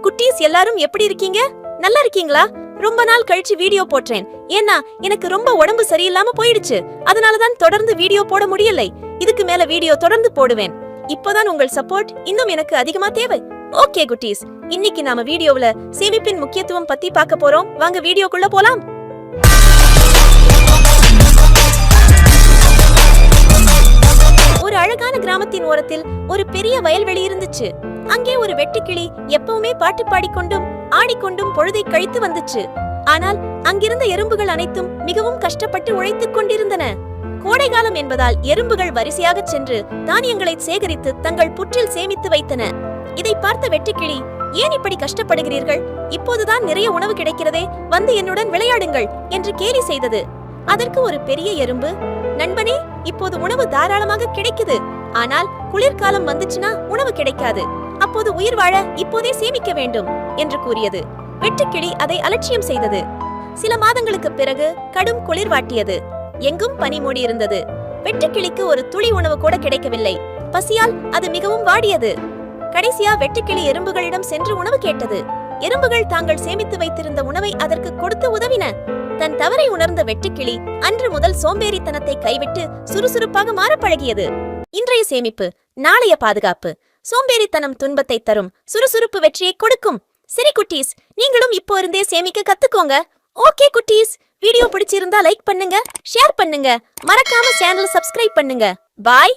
குட்டீஸ் எல்லாரும் எப்படி இருக்கீங்க? நல்லா இருக்கீங்களா? ரொம்ப நாள் கழிச்சு வீடியோ போட்டேன். ஏன்னா எனக்கு ரொம்ப உடம்பு சரியில்லாம போயிடுச்சு. அதனாலதான் தொடர்ந்து வீடியோ போட முடியலை. இதுக்கு மேல வீடியோ தொடர்ந்து போடுவேன். இப்போதான் உங்கள் சப்போர்ட் இன்னும் எனக்கு அதிகமா தேவை. ஓகே குட்டீஸ், இன்னைக்கு நாம வீடியோவுல சேமிப்பின் முக்கியத்துவம் பத்தி பார்க்க போறோம். வாங்க வீடியோக்குள்ள போலாம். ஒரு அழகான கிராமத்தின் ஓரத்தில் ஒரு பெரிய வயல்வெளி இருந்துச்சு. அங்கே ஒரு வெட்டுக்கிளி எப்பவுமே பாட்டு பாடிக்கொண்டும் ஆடிக்கொண்டும் பொழுதை கழித்து வந்துச்சு. ஆனால் அங்கிருந்த எறும்புகள் அனைத்தும் மிகவும் கஷ்டப்பட்டு உழைத்துக் கொண்டிருந்தன. கோடைகாலம் என்பதால் எறும்புகள் வரிசையாக சென்று தானியங்களை சேகரித்து தங்கள் புற்றில் சேமித்து வைத்தன. இதை பார்த்த வெட்டுக்கிளி, ஏன் இப்படி கஷ்டப்படுகிறீர்கள்? இப்போதுதான் நிறைய உணவு கிடைக்கிறதே, வந்து என்னுடன் விளையாடுங்கள் என்று கேலி செய்தது. அதற்கு ஒரு பெரிய எறும்பு, நண்பனே, இப்போது உணவு தாராளமாக கிடைக்குது. ஆனால் குளிர்காலம் வந்துச்சுன்னா உணவு கிடைக்காது. அப்போது உயிர் வாழ இப்போதே சேமிக்க வேண்டும் என்று கூறியது. வெட்டுக்கிளி அதை அலட்சியம் செய்தது. சில மாதங்களுக்கு பிறகு கடும் குளிர் வாட்டியது. எங்கும் பனி மூடி இருந்தது. வெட்டுக்கிளிக்கு ஒரு துளி உணவு கூட கிடைக்கவில்லை. பசியால் அது மிகவும் வாடியது. கடைசியா வெட்டுக்கிளி எறும்புகளிடம் சென்று உணவு கேட்டது. எறும்புகள் தாங்கள் சேமித்து வைத்திருந்த உணவை அதற்கு கொடுத்து உதவின. தன் தவறை உணர்ந்த வெட்டுக்கிளி அன்று முதல் சோம்பேறித்தனத்தை கைவிட்டு சுறுசுறுப்பாக மாற பழகியது. இன்றைய சேமிப்பு, நாளைய பாதுகாப்பு. சோம்பேறித்தனம் துன்பத்தை தரும், சுறுசுறுப்பு வெற்றியை கொடுக்கும். சரி குட்டீஸ், நீங்களும் இப்போ இருந்தே சேமிக்க கத்துக்கோங்க. ஓகே குட்டீஸ், வீடியோ பிடிச்சிருந்தா லைக் பண்ணுங்க, ஷேர் பண்ணுங்க, மறக்காம சேனல் சப்ஸ்கிரைப் பண்ணுங்க. பாய்.